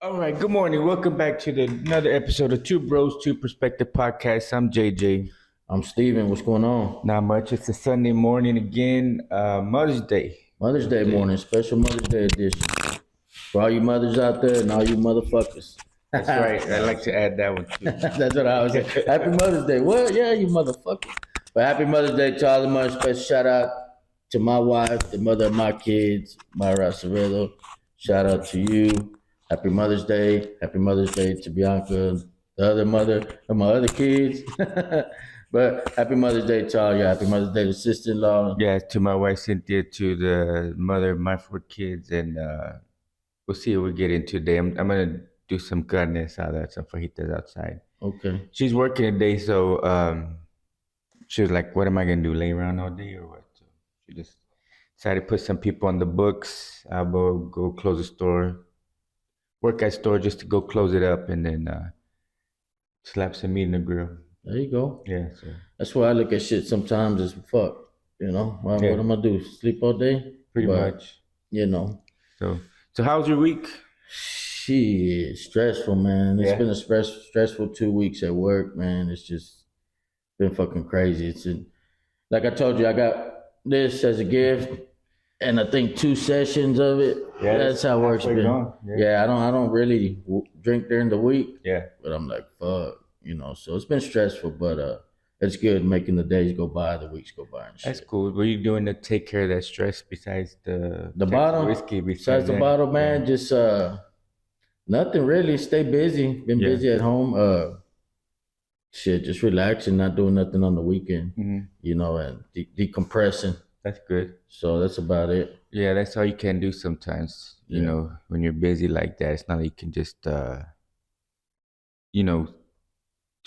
All right, good morning. Welcome back to another episode of Two Bros, Two Perspective podcast. I'm JJ. I'm Steven. What's going on? Not much. It's a Sunday morning again. Mother's Day. Mother's Day morning, special Mother's Day edition. For all you mothers out there and all you motherfuckers. That's right. I like to add that one too. That's what I was saying. Happy Mother's Day. What? Yeah, you motherfucker. But happy Mother's Day to all the mothers. Special shout out to my wife, the mother of my kids, Myra Acevedo. Shout out to you. Happy Mother's Day. Happy Mother's Day to Bianca, the other mother of my other kids. But happy Mother's Day to all you. Happy Mother's Day to sister-in-law. Yeah, to my wife Cynthia, to the mother of my four kids, and we'll see what we get into today. I'm gonna do some carne asada, some fajitas outside. Okay. She's working today, so she was like, "What am I gonna do? Lay around all day or what?" So she just decided to put some people on the books. I'll go close the store, work at store just to go close it up, and then slap some meat in the grill. There you go. Yeah, so That's why I look at shit sometimes as fuck. What yeah, am I do? Sleep all day? pretty But much. you know, So how's your week? shit, stressful, man. It's Yeah, been a stressful 2 weeks at work, man. It's just been fucking crazy. Like I told you, I got this as a gift, and I think 2 sessions of it. yeah, That's it's how work's halfway been. gone. Yeah, Yeah, I don't really drink during the week, yeah, but I'm like, fuck. So it's been stressful, but it's good making the days go by, the weeks go by and that's shit. cool. What are you doing to take care of that stress besides the The Texas bottle, whiskey? besides Besides the that, bottle, yeah, man, just nothing really. Stay busy. Been yeah, busy at home. Shit, just relaxing, not doing nothing on the weekend. And decompressing. that's good. So that's about it. Yeah, that's all you can do sometimes. Yeah, When you're busy like that, it's not like you can just you know,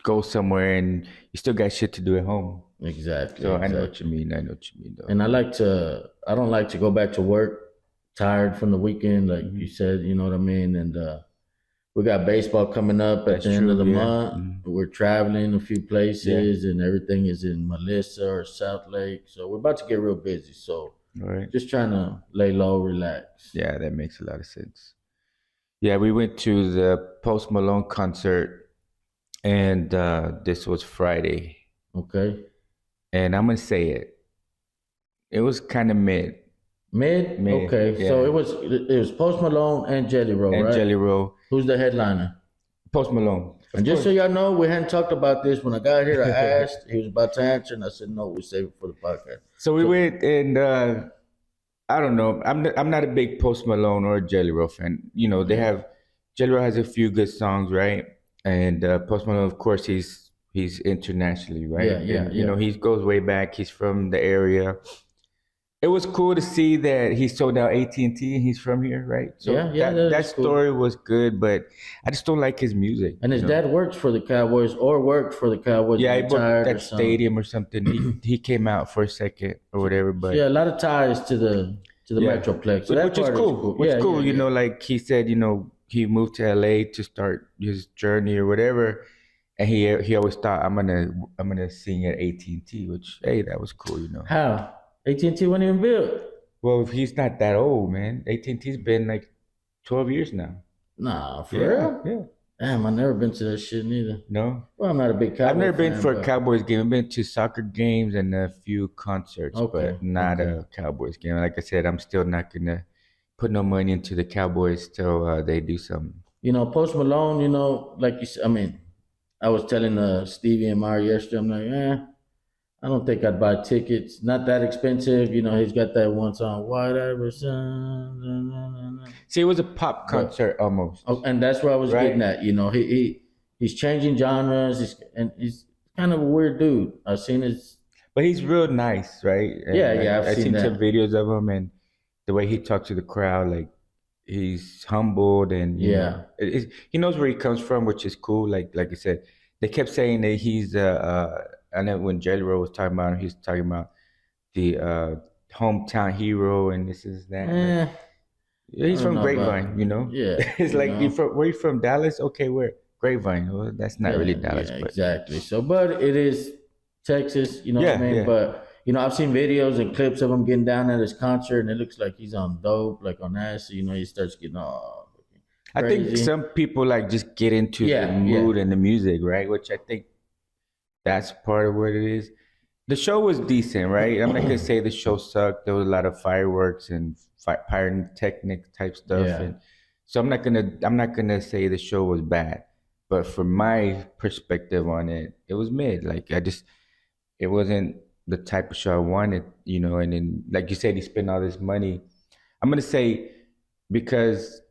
go somewhere and you still got shit to do at home. exactly, So I know what you exactly. mean. I know what you mean, though. And I don't like to go back to work tired from the weekend, like you Hmm. said. You know what I mean? And we got baseball coming up at That's the end of true. the Yeah. month. We're traveling a few Yeah. places, and everything is in Melissa or South Lake. So we're about to get real busy. So All right. just trying to lay low, relax. Yeah, that makes a lot of sense. Yeah, we went to the Post Malone concert, and this was Friday. Okay. And I'm gonna say it. It was kind of mid, Mid. mid. Okay. So Yeah. it was Post Malone and Jelly Roll, And right? Jelly Roll, Who's the headliner? Post Malone, And of just so course. y'all know, we hadn't talked about this. When I got here, I asked. He was about to answer, and I said, "No, we save it for the podcast." So we So went, and I don't know. I'm not a big Post Malone or Jelly Roll fan. They yeah, have Jelly Roll has a few good songs, right? And Post Malone, of course, he's internationally, right? yeah, yeah, And yeah. he goes way back. He's from the area. It was cool to see that he sold out AT&T and he's from here, right? So Yeah, yeah, that that's cool. story was good, but I just don't like his music. And his dad works for the Cowboys or worked for the Cowboys and Yeah, he worked retired or at something. stadium or something. He came out for a second or whatever, So yeah, but a lot of ties to the yeah, Metroplex. So that which is part is cool. cool. Which is Yeah, cool. yeah, yeah. Like he said, he moved to LA to start his journey or whatever, and he always thought I'm gonna sing at AT&T, which hey, that was cool. How? AT&T wasn't even built. Well, he's not that old, man. AT&T's been like 12 years now. Nah, for Yeah, real? yeah. Damn, I never been to that shit neither. No, Well, I'm not a big I've Cowboy never been fan, for a but Cowboys game. I've been to soccer games and a few concerts, okay, but not okay. a Cowboys game. Like I said, I'm still not gonna put no money into the Cowboys till they do something. Post Malone, like you said, I mean, I was telling Stevie and Mari yesterday, I'm like, I don't think I'd buy tickets. Not that expensive. He's got that one song, Whatever Sun. Na, na, na, na. See, it was a pop But concert almost, and that's where I was getting right? at. He's changing genres. He's kind of a weird dude. I've seen his. But he's real nice, right? Yeah, And yeah, I've I seen seen some that. videos of him and the way he talks to the crowd, like he's humbled and Yeah, he knows where he comes from, which is cool. Like I said, they kept saying that he's I know when Jelly Roll was talking about him, he was talking about the hometown hero and this is that. Like eh, I he's don't from know about. Grapevine. Yeah, It's like where you from? Dallas? Okay, where? Grapevine. Well, that's not really yeah, Dallas, yeah, but exactly. So, but it is Texas. You know what I yeah, mean? yeah. But I've seen videos and clips of him getting down at his concert, and it looks like he's on dope, like on acid. He starts getting all. I think some people like just get into the mood and the music, right? Which I think that's part of what it is. The show was decent, right? I'm not gonna say the show sucked. There was a lot of fireworks and pyrotechnic type stuff, and so I'm not gonna say the show was bad. But from my perspective on it, it was mid. Like it wasn't the type of show I wanted, you know. And then, like you said, he spent all this money. I'm gonna say because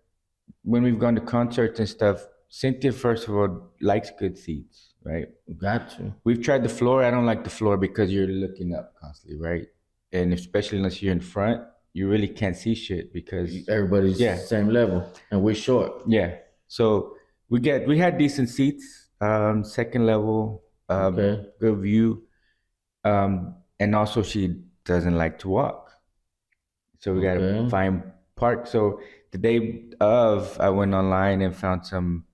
when we've gone to concerts and stuff, Cynthia, first of all, likes good seats, right? Got to. We've tried the floor. I don't like the floor because you're looking up constantly, right? And especially unless you're in front, you really can't see shit because everybody's same level and we're short. Yeah. So we had decent seats, second level, good view. And also she doesn't like to walk. So we gotta find park. So the day of, I went online and found some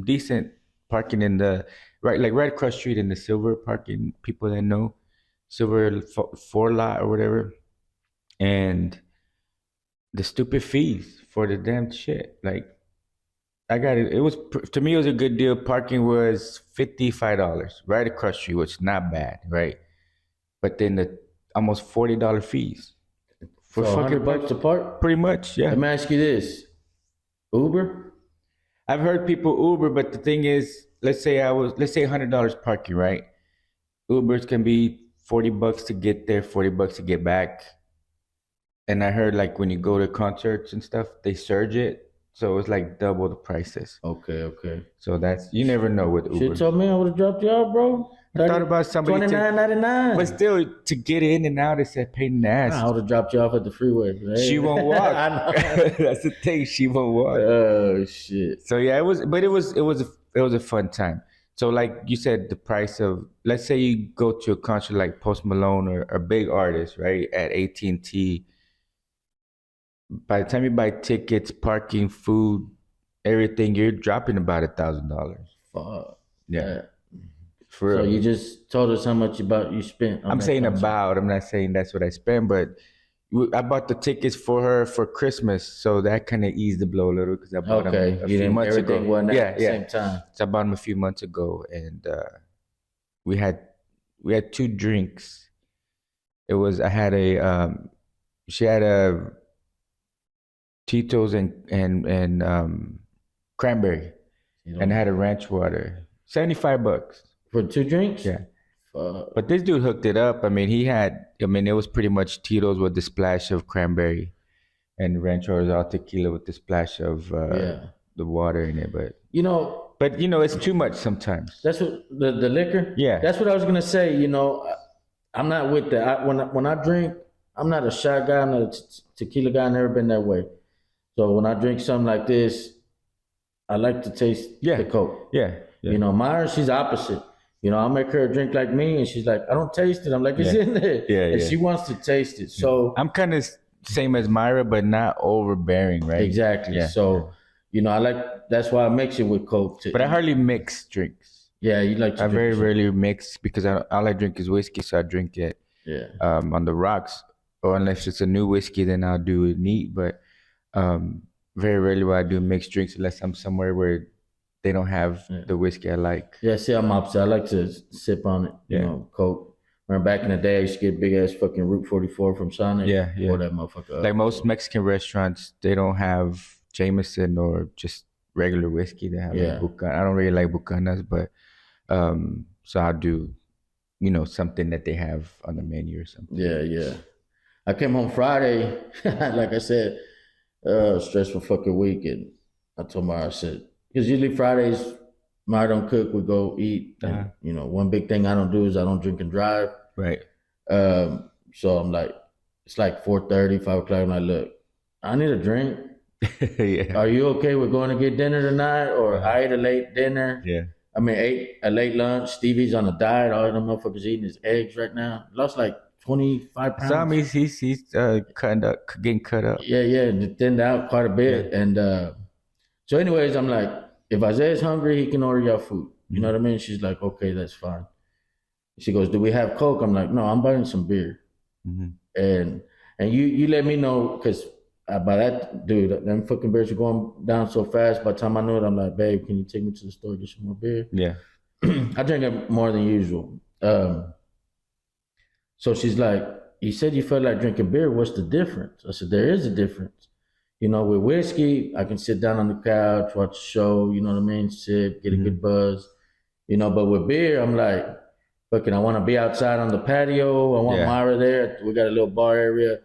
decent parking in the right across the street in the Silver parking. People that know Silver 4 lot or whatever, and the stupid fees for the damn shit. Like I got it. It was to me it was a good deal. Parking was $55 right across the street, which is not bad, right? But then the almost $40 fees. For so $100 to park? Pretty much, yeah. Let me ask you this. Uber? I've heard people Uber, but the thing is, let's say $100 parking, right? Ubers can be $40 to get there, $40 to get back. And I heard like when you go to concerts and stuff, they surge it. So it's like double the prices. Okay. So you never know with Uber. Shit told me I would have dropped you out, bro. I thought about somebody $29.99. But still, to get in and out, it's a pain in the ass. I would have dropped you off at the freeway. Right? She won't walk. That's the thing. She won't walk. Oh shit. So yeah, it was a fun time. So like you said, the price of, let's say you go to a concert like Post Malone or a big artist, right, at AT&T. By the time you buy tickets, parking, food, everything, you're dropping about $1,000. Fuck. Yeah. For real. So you just told us how much you spent. I'm saying concert. I'm not saying that's what I spent, but I bought the tickets for her for Christmas, so that kind of eased the blow a little because I bought them a few months ago. At the same time. So I bought them a few months ago, and we had 2 drinks. She had a Tito's and cranberry, and I had a ranch water. $75 for 2 drinks. Yeah. But this dude hooked it up. I mean, it was pretty much Tito's with the splash of cranberry, and ranch water all tequila with the splash of the water in it. But it's too much sometimes. That's what the liquor. Yeah. That's what I was gonna say. I'm not with that. When I drink, I'm not a shot guy. I'm not a tequila guy. I've never been that way. So when I drink something like this, I like to taste the Coke. Yeah. Myra, she's opposite. I'll make her drink like me, and she's like, I don't taste it. I'm like, it's in there. And she wants to taste it. So I'm kind of same as Myra, but not overbearing, right? Exactly. Yeah. So, that's why I mix it with Coke too. But I hardly mix drinks. Yeah, you like to drink. I very rarely mix because all I drink is whiskey, so I drink it on the rocks. Or unless it's a new whiskey, then I'll do it neat. But very rarely will I do mixed drinks unless I'm somewhere where they don't have the whiskey I like. Yeah, see, I'm opposite. I like to sip on it, Coke. Remember back in the day, I used to get big ass fucking Route 44 from Sonic. Yeah. Pour that motherfucker up. Like most Mexican restaurants, they don't have Jameson or just regular whiskey. They have like Bucana. I don't really like Bucanas, but so I'll do, something that they have on the menu or something. Yeah. I came home Friday, like I said, stressful fucking week, and I told Mara, I said, because usually Fridays, Mara don't cook, we go eat. And, one big thing I don't do is I don't drink and drive. Right. So I'm like, it's like 4:30, 5 o'clock. I'm like, look, I need a drink. Are you okay with going to get dinner tonight? Or I ate a late dinner. Yeah. I mean, ate a late lunch. Stevie's on a diet. All them motherfuckers eating his eggs right now. Lost like 25 pounds. Some he's getting cut up. Yeah, and thinned out quite a bit. Yeah. And so anyways, I'm like, if Isaiah's hungry, he can order your food. You know what I mean? She's like, okay, that's fine. She goes, do we have Coke? I'm like, no, I'm buying some beer. And you let me know, because by that, dude, them fucking beers were going down so fast. By the time I knew it, I'm like, babe, can you take me to the store get some more beer? Yeah. I drink it more than usual. So she's like, you said you felt like drinking beer. What's the difference? I said, there is a difference. With whiskey, I can sit down on the couch, watch a show, you know what I mean? Sip, get a good buzz. But with beer, I'm like, fucking, I want to be outside on the patio. I want Yeah. Myra there. We got a little bar area,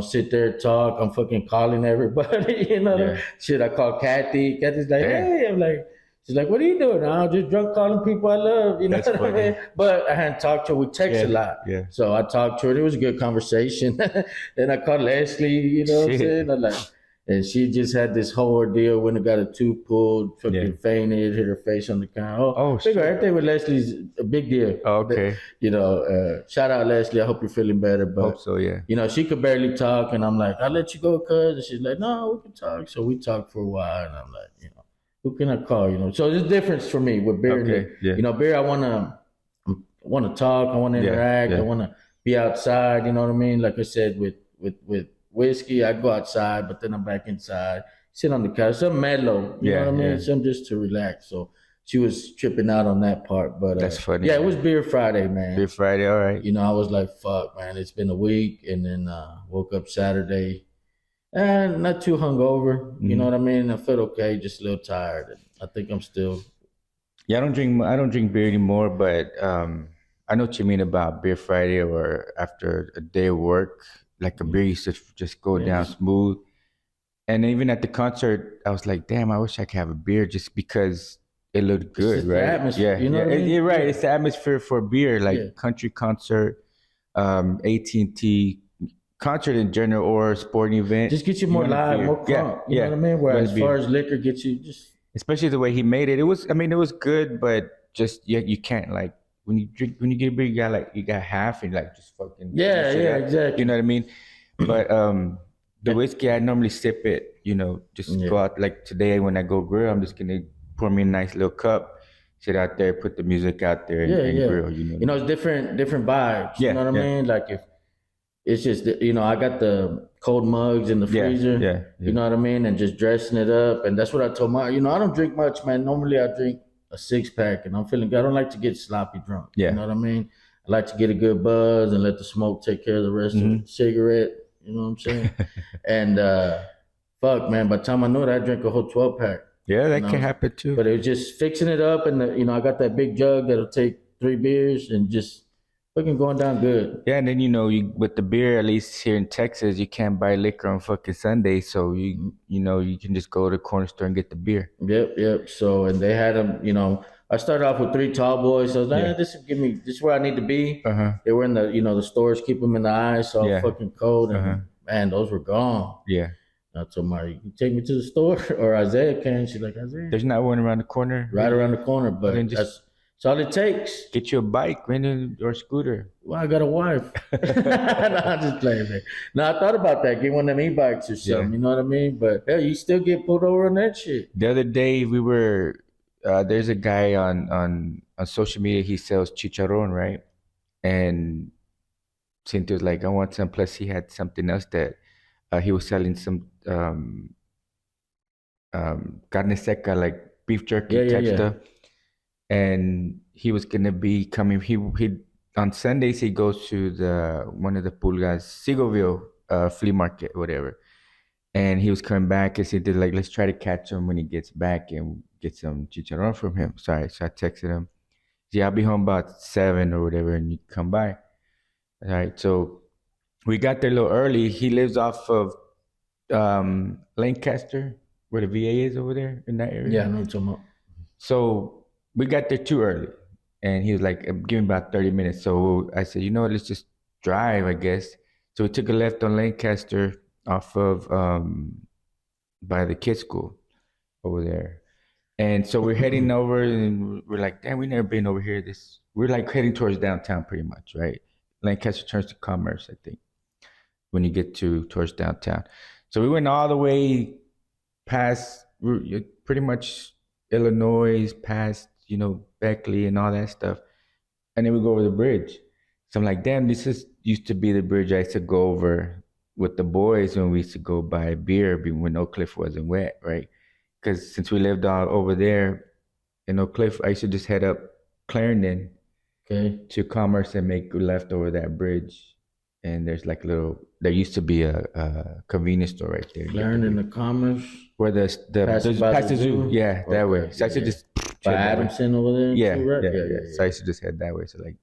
sit there, talk. I'm fucking calling everybody, Yeah. Shit, I call Kathy. Kathy's like, Damn. hey, I'm like, she's like, what are you doing? I'm just drunk calling people I love, you know That's what I funny. mean? But I hadn't talked to her. We text a Yeah. lot. Yeah. So I talked to her. It was a good conversation. Then I called Leslie, you know what I'm Shit. saying? I'm like, and she just had this whole ordeal when it got a tooth pulled, fucking Yeah. fainted, hit her face on the counter. Oh, Figure shit. everything with Leslie's a big deal. Oh, okay. Shout out Leslie. I hope you're feeling better. Hope But so. Yeah. she could barely talk, and I'm like, I'll let you go, cuz. And she's like, no, we can talk. So we talked for a while, and I'm like, who can I call? So there's a difference for me with beer. Okay. Yeah. Beer, I wanna talk, I wanna Yeah, interact, yeah. I wanna be outside. You know what I mean? Like I said, with whiskey, I go outside, but then I'm back inside, sit on the couch, some mellow. You know Yeah, what I mean? yeah. Some just to relax. So she was tripping out on that part, but That's funny, Yeah, it man. was Beer Friday, man. Beer Friday. All right. I was like, fuck, man, it's been a week, and then woke up Saturday, and not too hungover. You know what I mean? I felt okay, just a little tired. And I think I'm still. Yeah, I don't drink beer anymore, but I know what you mean about Beer Friday or after a day of work. Like a beer used to just go down just- smooth. And even at the concert, I was like, damn, I wish I could have a beer just because it looked good, just the right? atmosphere, Yeah, you know yeah. what I mean? You're right. Yeah. It's the atmosphere for beer, like Yeah. country concert, AT&T concert in general, or sporting event. Just get you more want a live, beer. more crunk. Yeah, You know what I mean? you Whereas want a as far beer. as liquor gets you just. Especially the way he made it. It was good, but just you can't like when you get a beer, you got half and like just fucking Yeah, finish it yeah, up. exactly. You know what I mean? But the whiskey I normally sip it, just go Yeah. out like today when I go grill, I'm just gonna pour me a nice little cup, sit out there, put the music out there Yeah, and yeah. grill, It's different vibes. You Yeah, know what I yeah. mean? Like if it's just I got the cold mugs in the Yeah, freezer. yeah, You know what I mean? And just dressing it up, and that's what I told my. I don't drink much, man. Normally I drink a 6-pack, and I'm feeling good. I don't like to get sloppy drunk. Yeah. You know what I mean? I like to get a good buzz and let the smoke take care of the rest of the cigarette. You know what I'm saying? And fuck, man. By the time I knew it, I drank a whole 12-pack. Yeah, that can happen too. But it was just fixing it up, and I got that big jug that'll take 3 beers and just fucking going down good. Yeah, and then you with the beer, at least here in Texas, you can't buy liquor on fucking Sunday, so you can just go to the corner store and get the beer. Yep. So and they had them. I started off with 3 tall boys. So I was like, this is where I need to be. They were in the the stores, keep them in the ice, all Yeah. fucking cold, and man, those were gone. Yeah. I told Mari, you can take me to the store, or Isaiah can. She's like, Isaiah, There's not one around the corner. right around the corner, but then just- that's all it takes. Get you a bike, man, or a scooter. Well, I got a wife. No, I'm just playing, man. No, I thought about that. Get one of them e-bikes or something. Yeah. You know what I mean? But hell, you still get pulled over on that shit. The other day we were there's a guy on social media. He sells chicharron, right? And Cynthia's like, I want some. Plus, he had something else that he was selling some carne seca, like beef jerky Yeah, type yeah. stuff. And he was gonna be coming. He on Sundays he goes to one of the Pulgas Segovia flea market, whatever. And he was coming back and said, like, let's try to catch him when he gets back and get some chicharron from him. So I texted him. Yeah, I'll be home about 7 or whatever, and you come by. All right. So we got there a little early. He lives off of Lancaster, where the VA is over there in that area. Yeah, I know what you're talking about. So we got there too early, and he was like, "Give me about 30 minutes." So I said, "You know what? Let's just drive, I guess." So we took a left on Lancaster off of by the kids' school over there, and so we're heading over, and we're like, "Damn, we never been over here." We're like heading towards downtown, pretty much, right? Lancaster turns to Commerce, I think, when you get towards downtown. So we went all the way past pretty much Illinois, past Beckley and all that stuff, and then we go over the bridge. So I'm like, damn, used to be the bridge I used to go over with the boys when we used to go buy beer when Oak Cliff wasn't wet, right? Because since we lived all over there in Oak Cliff, I used to just head up Clarendon Okay. to Commerce and make a left over that bridge. And there's like there used to be a convenience store right there. Clarendon to Commerce. Where Passing by past the the zoo, zoo? yeah, that way. Okay. So I Yeah, should yeah. just By head that way. Adamson over there Yeah, too, right? yeah, Yeah, yeah. yeah, So I yeah. used to just head that way. So like,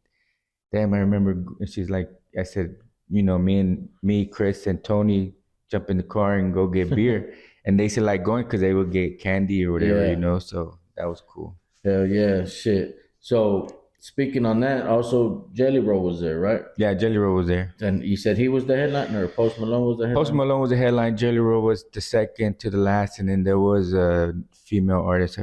damn, I remember. And she's like, I said, me, Chris, and Tony jump in the car and go get beer, and they said like going because they would get candy or whatever, Yeah. So that was cool. Hell yeah, shit. So speaking on that, also Jelly Roll was there, right? Yeah, Jelly Roll was there. And you said he was the headliner, or Post Malone was the Post headliner? Malone was the headline. Jelly Roll was the second to the last, and then there was a female artist.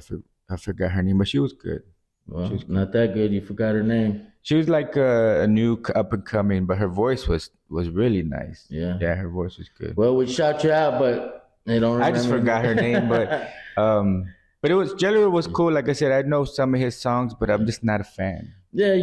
I forgot her name, but she was good. She Well, was good. not that good. You forgot her name. She was like a new up and coming, but her voice was really nice. Yeah. Yeah, her voice was good. Well, we shout you out, but they don't remember. I just forgot her name, but it was Jelly Roll was cool. Like I said, I know some of his songs, but I'm just not a fan. Yeah,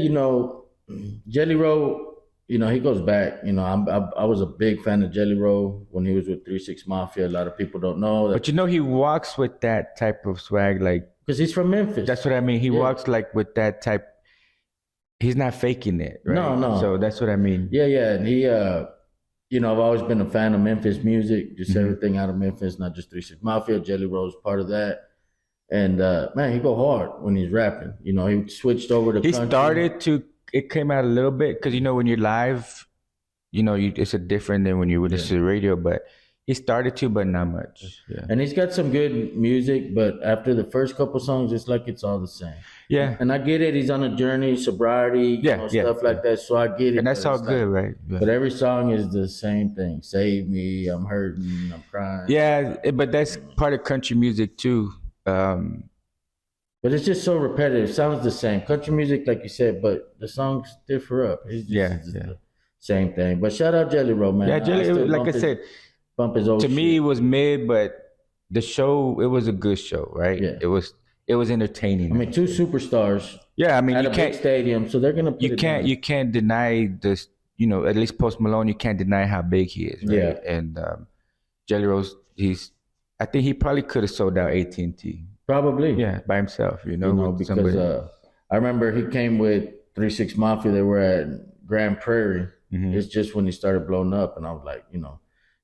Jelly Roll. He goes back. I was a big fan of Jelly Roll when he was with 3 6 Mafia. A lot of people don't know that But he walks with that type of swag, like because he's from Memphis. that's what I mean. He Yeah. walks like with that type. He's not faking it, right? No, no. So that's what I mean. Yeah, yeah, and he, I've always been a fan of Memphis music, just Mhm. everything out of Memphis, not just 3 6 Mafia. Jelly Roll's part of that, and man, he go hard when he's rapping. He switched over to He country. started to. It came out a little bit because when you're live, it's a different than when you listen to the radio. But he started to, but not much. Yeah. And he's got some good music, but after the first couple songs, it's like it's all the same. Yeah. And I get it. He's on a journey, sobriety, stuff like that. So I get it. And that's but all it's good, like- right? Yeah. But every song is the same thing. Save me. I'm hurting. I'm crying. Yeah, but that's part of country music too. But it's just so repetitive. It sounds the same. Country music, like you said, but the songs differ up. It's just the same thing. But shout out Jelly Roll, man. Yeah, I Jelly. still Like I said, bump his old to me shit. it was mid, but the show it was a good show, right? Yeah. It was entertaining. I mean, two superstars Yeah, I mean at you a can't big stadium, so they're gonna put you it can't down. you can't deny this. At least Post Malone, you can't deny how big he is, right? Yeah. And Jelly Roll's I think he probably could have sold out AT&T. Probably. Yeah, by himself, with Because somebody. I remember he came with 3 6 Mafia. They were at Grand Prairie. Mhm. It's just when he started blowing up, and I was like,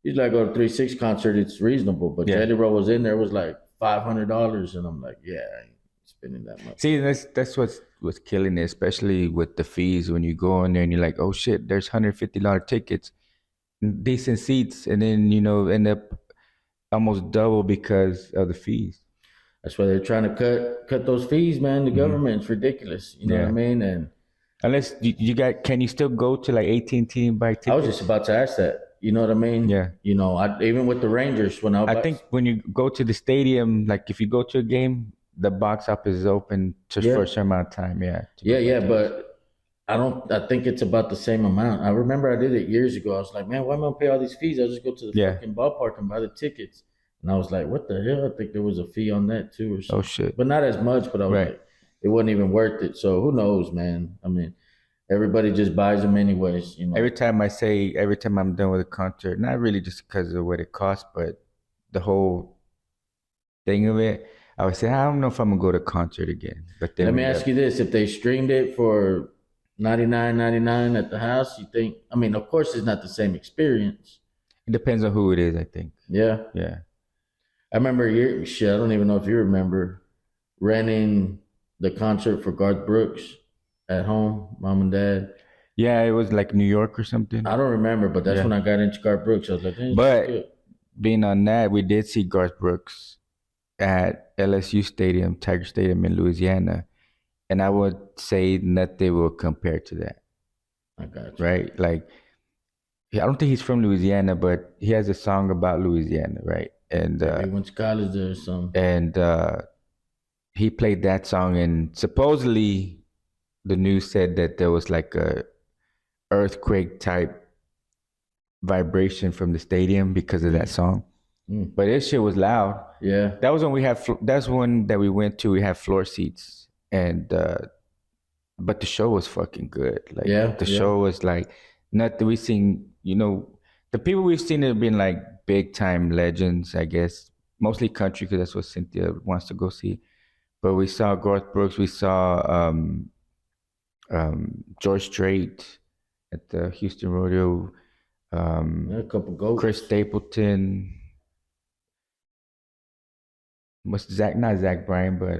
he's like, go to 3 6 concert, it's reasonable. But Yeah. Jelly Roll was in there, it was like $500, and I'm like, yeah, I ain't spending that much. See, that's what's killing it, especially with the fees when you go in there and you're like, oh shit, there's $150 tickets, decent seats, and then end up almost double because of the fees. That's why they're trying to cut those fees, man. The government's ridiculous. You know what I mean? And Unless can you still go to like AT&T and buy tickets? I was just about to ask that. You know what I mean? Yeah. Even with the Rangers, when I think when you go to the stadium, like if you go to a game, the box office is open for a certain amount of time. Yeah. Yeah, but I think it's about the same amount. I remember I did it years ago. I was like, man, why am I gonna pay all these fees? I'll just go to the fucking ballpark and buy the tickets. And I was like, what the hell? I think there was a fee on that too or something. Oh shit. But not as much, but I was like, it wasn't even worth it. So who knows, man? I mean, everybody just buys them anyways, Every time I'm done with a concert, not really just because of what it costs, but the whole thing of it, I would say, I don't know if I'm gonna go to a concert again. But then let me ask you this: if they streamed it for $99.99 at the house, you think? I mean, of course, it's not the same experience. It depends on who it is, I think. Yeah. Yeah. I remember I don't even know if you remember renting the concert for Garth Brooks at home, mom and dad. Yeah, it was like New York or something. I don't remember, but that's when I got into Garth Brooks. I was like, but being on that, we did see Garth Brooks at LSU Stadium, Tiger Stadium in Louisiana. And I would say nothing will compare to that. I got you. Right? Like, I don't think he's from Louisiana, but he has a song about Louisiana, right? And he went to college there or something. And he played that song, and supposedly the news said that there was like a earthquake type vibration from the stadium because of that song. But this shit was loud. Yeah. That was when that's one that we went to. We had floor seats, and but the show was fucking good. Like the show was like nothing. We seen, the The people we've seen have been like big time legends, I guess. Mostly country because that's what Cynthia wants to go see. But we saw Garth Brooks. We saw George Strait at the Houston Rodeo. A couple goats. Chris Stapleton. What's Zach? Not Zach Bryan, but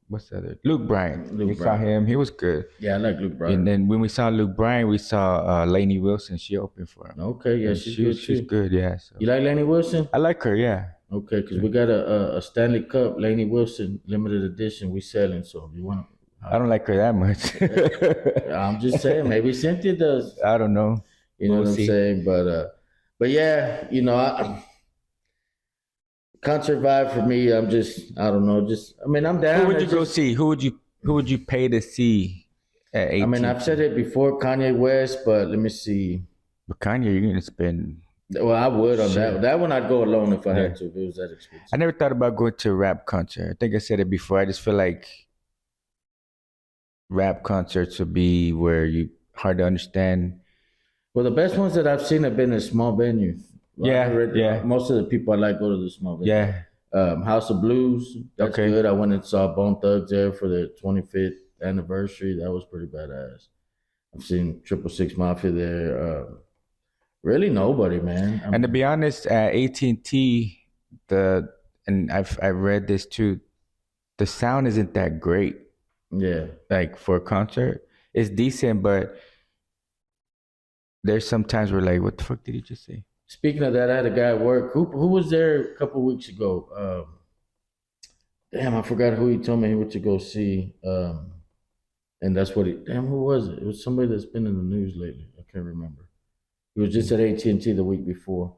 what's the other? Luke Bryan. Luke We saw Bryan. him. He was good. Yeah, I like Luke Bryan. And then when we saw Luke Bryan, we saw Lainey Wilson. She opened for him. Okay, yeah, And she's good she's too. good. Yeah. So. You like Lainey Wilson? I like her. Yeah. Okay, because we got a Stanley Cup Lainey Wilson limited edition we selling. So if you want, I don't like her that much. I'm just saying maybe Cynthia does. I don't know. You know what I'm saying? But yeah, you know, concert vibe for me. I don't know. I mean, I'm down. Who would you go see? Who would you pay to see at 18? I mean, I've said it before, Kanye West, but let me see. But Kanye, you're gonna spend. Well, I would on that. That one I'd go alone if I had to. If it was that expensive. I never thought about going to a rap concert. I think I said it before. I just feel like rap concerts would be where you hard to understand. Well, the best ones that I've seen have been in small venues. Yeah. Most of the people I like go to the small venues. Yeah. House of Blues. That's good. I went and saw Bone Thugs there for the 25th anniversary. That was pretty badass. I've seen 666 Mafia there. Really nobody, man. And to be honest, at AT&T, and I've read this too, the sound isn't that great. Yeah. Like for a concert, it's decent, but there's sometimes we're like, what the fuck did he just say? Speaking of that, I had a guy at work who was there a couple of weeks ago. Damn, I forgot who he told me he went to go see. And that's what who was it? It was somebody that's been in the news lately. I can't remember. He was just at AT&T the week before.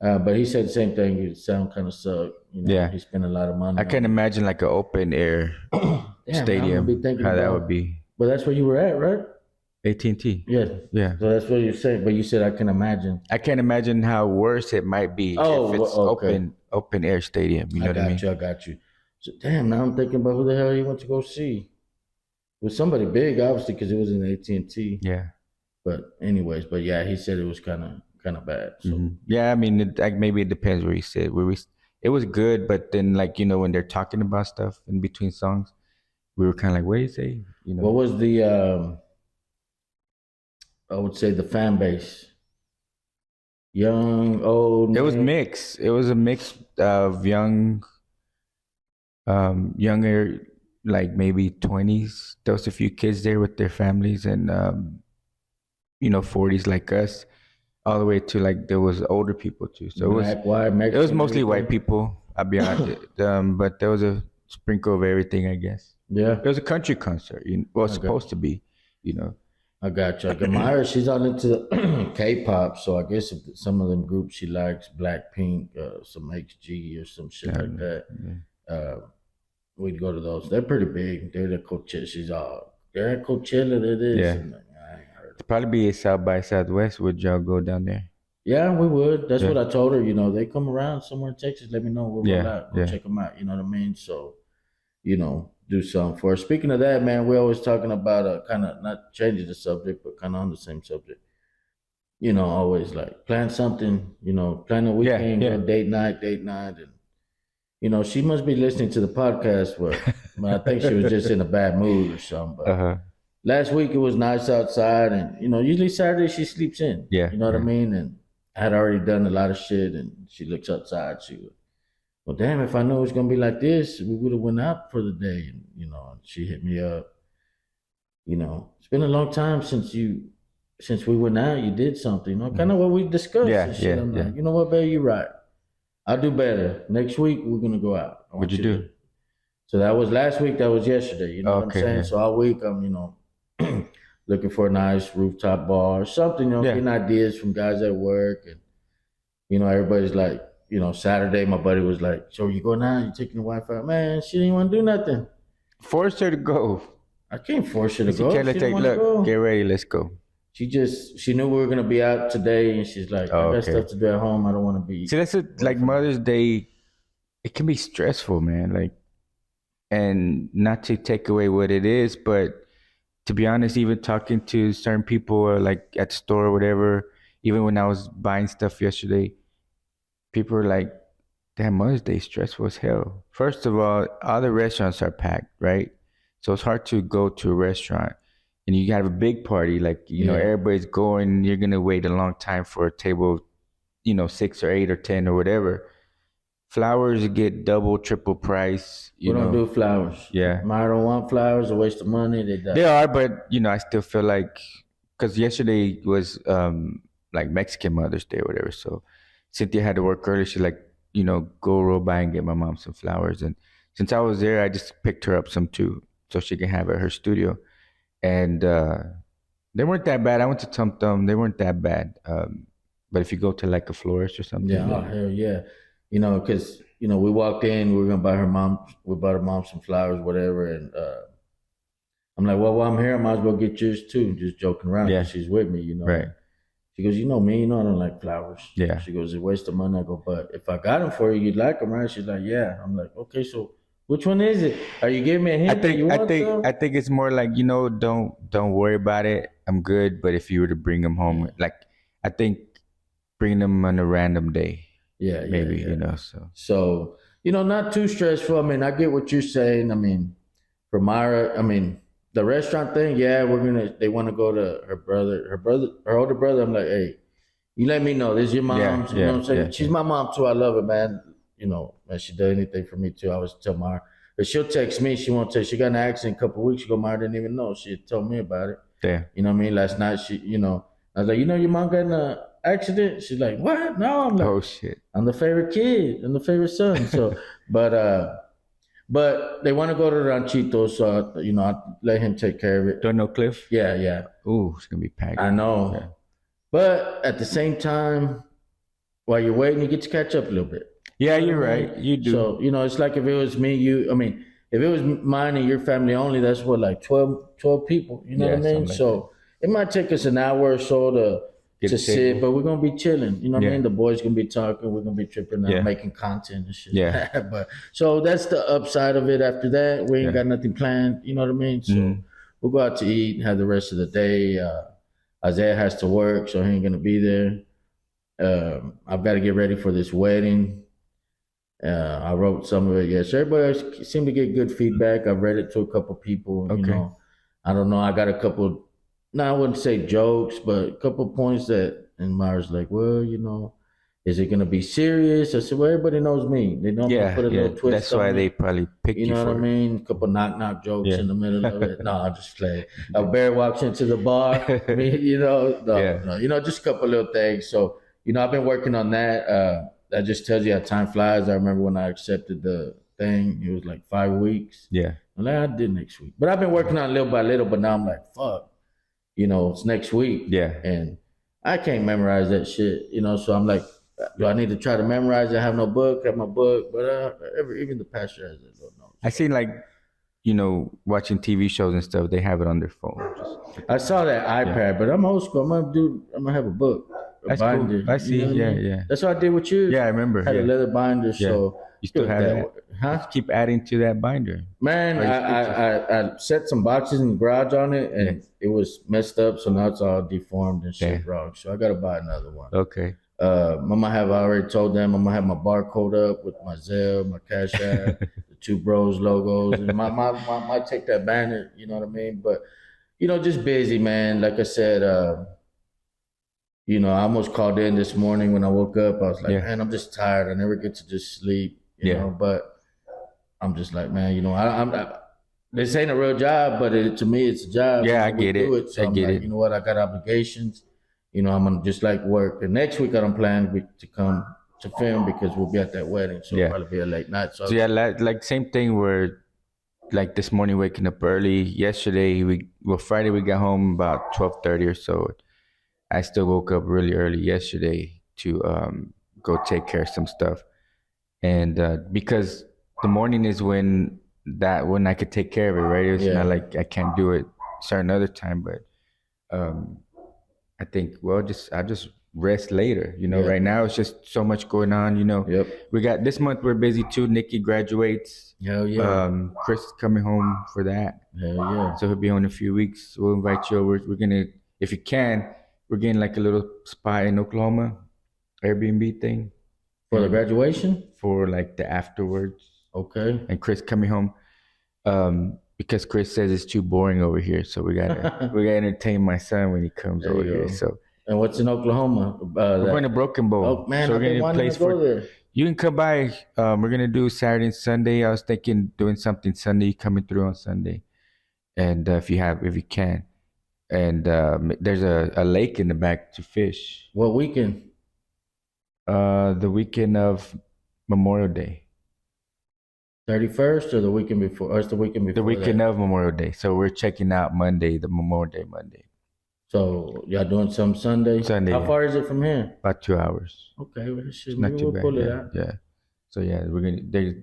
But he said the same thing. His sound kind of sucked. You know, he spent a lot of money. I can't imagine like an open air stadium, how that would be. But that's where you were at, right? AT&T. Yeah. So that's what you're saying. But you said I can imagine. I can't imagine how worse it might be if it's open air stadium. You know what I mean? I got you. So damn, now I'm thinking about who the hell he went to go see. It was somebody big, obviously, because it was in AT&T. Yeah. But anyways, yeah, he said it was kind of bad. So yeah, I mean, maybe it depends where he said. It was good, but then like when they're talking about stuff in between songs, we were kind of like, what did he say? What was the? I would say the fan base. Young, old. It was mixed. It was a mix of younger, like maybe 20s. There was a few kids there with their families, and 40s like us, all the way to like there was older people too. So it was mostly white people. I'll be honest, but there was a sprinkle of everything, I guess. Yeah, it was a country concert. It's supposed to be, I got you. I got Myra. She's all into the K-pop, so I guess if some of them groups she likes, Blackpink, some XG or some shit like that. Yeah. We'd go to those. They're pretty big. They're the Coachella. They're at Coachella. They're this. Yeah. It'd probably be a South by Southwest. Would y'all go down there? Yeah, we would. That's what I told her. They come around somewhere in Texas. Let me know where we're at. Go check them out. You know what I mean? So, do something for us. Speaking of that, man, we're always talking about kind of not changing the subject, but kind of on the same subject. Always like plan something. Plan a weekend, go date night, and she must be listening to the podcast. But I think she was just in a bad mood or something. But last week it was nice outside, and usually Saturday she sleeps in. Yeah, you know what I mean. And I had already done a lot of shit, and she looks outside. She would. Well, damn, if I knew it was going to be like this, we would have went out for the day. And, and she hit me up. It's been a long time since we went out, you did something, kind of what we discussed. Yeah, I'm like, you know what, babe, you're right. I'll do better. Next week, we're going to go out. What'd you do? So that was last week. That was yesterday. You know what I'm saying? Yeah. So all week, I'm, looking for a nice rooftop bar or something, getting ideas from guys at work. And, everybody's like, Saturday, my buddy was like, so you going out? You taking the wife out? Man, she didn't want to do nothing. Force her to go. I can't force her to go. She look, get ready, let's go. She knew we were going to be out today, and she's like, I got stuff to do at home. I don't want to be. See, that's like Mother's Day. It can be stressful, man. Like, and not to take away what it is, but to be honest, even talking to certain people or like at the store or whatever, even when I was buying stuff yesterday, people were like, "Damn, Mother's Day stressful as hell." First of all the restaurants are packed, right? So it's hard to go to a restaurant, and you have a big party, like Yeah. everybody's going. You're gonna wait a long time for a table, 6 or 8 or 10 or whatever. Flowers get double, triple price. We don't do flowers. Yeah, I don't want flowers. A waste of money. They die. they are, but I still feel like because yesterday was like Mexican Mother's Day or whatever. So Cynthia had to work early. She's like, go roll by and get my mom some flowers. And since I was there, I just picked her up some too, so she can have it at her studio. And they weren't that bad. I went to Tum Tum. They weren't that bad. But if you go to like a florist or something, Yeah, oh hell yeah. Because we walked in, we were gonna buy her mom. We bought her mom some flowers, whatever, and I'm like, well, while I'm here, I might as well get yours too. Just joking around yeah, because she's with me. right, She goes, you know me, I don't like flowers. yeah. She goes, it's a waste of money. I go, but if I got them for you, you'd like them, right? She's like, yeah. I'm like, okay, so which one is it? Are you giving me a I hint that think you I want think some? I think it's more like don't worry about it. I'm good. But if you were to bring them home, Yeah, like I think bring them on a random day, yeah, yeah, maybe yeah. So So, not too stressful. I mean, I get what you're saying. I mean, for Myra, I mean, the restaurant thing, yeah, they want to go to her older brother. I'm like, hey, you let me know. This is your yeah, mom's. You know what yeah, I'm saying? yeah, She's yeah, my mom too. I love her, man. Man, she does anything for me too. I always tell Myra. But she'll text me. She won't tell. She got in an accident a couple of weeks ago. Myra didn't even know. She told me about it. yeah. You know what I mean? Last night, I was like, your mom got in an accident? She's like, what? No. I'm like, Oh shit. I'm the favorite kid. I'm the favorite son. So, but they want to go to Ranchito. So, I let him take care of it. Don't know Cliff? Yeah, yeah. Ooh, it's gonna be packed. I Yeah. know. But at the same time, while you're waiting, you get to catch up a little bit. Yeah, You know you're what I right. mean? You do. So, it's like if it was me, if it was mine and your family only, that's what, like 12 people. You know what Yeah, I mean? something like that. So it might take us an hour or so Get to a sit, table. but we're going to be chilling. You know what I Yeah. mean? The boys going to be talking. We're going to be tripping out, Yeah. making content and shit. Yeah. But so that's the upside of it. After that, we ain't Yeah. got nothing planned. You know what I mean? So Mhm. we'll go out to eat, have the rest of the day. Isaiah has to work, so he ain't going to be there. I've got to get ready for this wedding. I wrote some of it. Yes, everybody seemed to get good feedback. I've read it to a couple people. Okay. I don't know. I got a couple. No, I wouldn't say jokes, but a couple points that, and Myra's like, well, is it gonna be serious? I said, well, everybody knows me. They know I'm gonna Yeah, put a yeah. little twist That's why on they it. probably picked You you know what I for it. mean? A couple knock jokes Yeah. in the middle of it. No, I just play. A bear walks into the bar. No, Yeah. no. Just a couple little things. So, I've been working on that. That just tells you how time flies. I remember when I accepted the thing, it was like 5 weeks. Yeah. I'm like, I did next week. But I've been working on it little by little, but now I'm like, fuck. It's next week. Yeah. And I can't memorize that shit, so I'm like, do I need to try to memorize it? I have no book, have my book, but even the pastor has it. Don't know. I seen like, watching TV shows and stuff, they have it on their phone. Just I saw that iPad, but I'm old school. I'm gonna have a book, a That's binder. cool. I see. You know what Yeah, I mean? yeah. That's what I did with yours. Yeah, I remember. Had a Yeah. leather binder, Yeah. so You still have that. Huh? Just keep adding to that binder. Man, Or I set some boxes in the garage on it, and it was messed up, so now it's all deformed and shit Yeah. wrong. So I gotta buy another one. Okay. Mama have already told them I'm gonna have my barcode up with my Zelle, my Cash App, the Two Bros logos, and might take that banner. You know what I mean? But just busy, man. Like I said, I almost called in this morning when I woke up. I was like, Yeah. man, I'm just tired. I never get to just sleep. Yeah. But I'm just like, man, this ain't a real job, but to me, it's a job. Yeah, I We get do it. So I I'm get like, it. you know what? I got obligations. I'm gonna just like work. And next week I don't plan to come to film because we'll be at that wedding, so Yeah. it'll probably be a late night. So, So yeah, like same thing where like this morning waking up early. Yesterday Friday we got home about 12:30 or so. I still woke up really early yesterday to go take care of some stuff. And because the morning is when I could take care of it, right? It's Yeah. not like I can't do it certain other time, but um, I think I'll just rest later. Yeah. Right now it's just so much going on. Yep. We got this month we're busy too. Nikki graduates. Hell yeah. Chris is coming home for that, Hell yeah. so he'll be home in a few weeks. We'll invite you over. We're gonna, if you can, we're getting like a little spot in Oklahoma, Airbnb thing For the graduation? for like the afterwards. Okay. And Chris coming home, because Chris says it's too boring over here, so we gotta entertain my son when he comes There over you here. go. So And what's in Oklahoma? we're going to Broken Bowl. Oh man, so I've we're been gonna wanting to go there. You can come by. We're gonna do Saturday and Sunday. I was thinking doing something Sunday, coming through on Sunday, and if you can, and there's a lake in the back to fish. What weekend? The weekend of Memorial Day. 31st or the weekend before? Or it's the weekend before? The weekend that? of Memorial Day. So we're checking out Monday, the Memorial Day Monday. So y'all doing some Sunday? Sunday. How far is it from here? About 2 hours. Okay, well, shit, Not maybe too we'll bad. pull it Yeah, out. yeah. So yeah,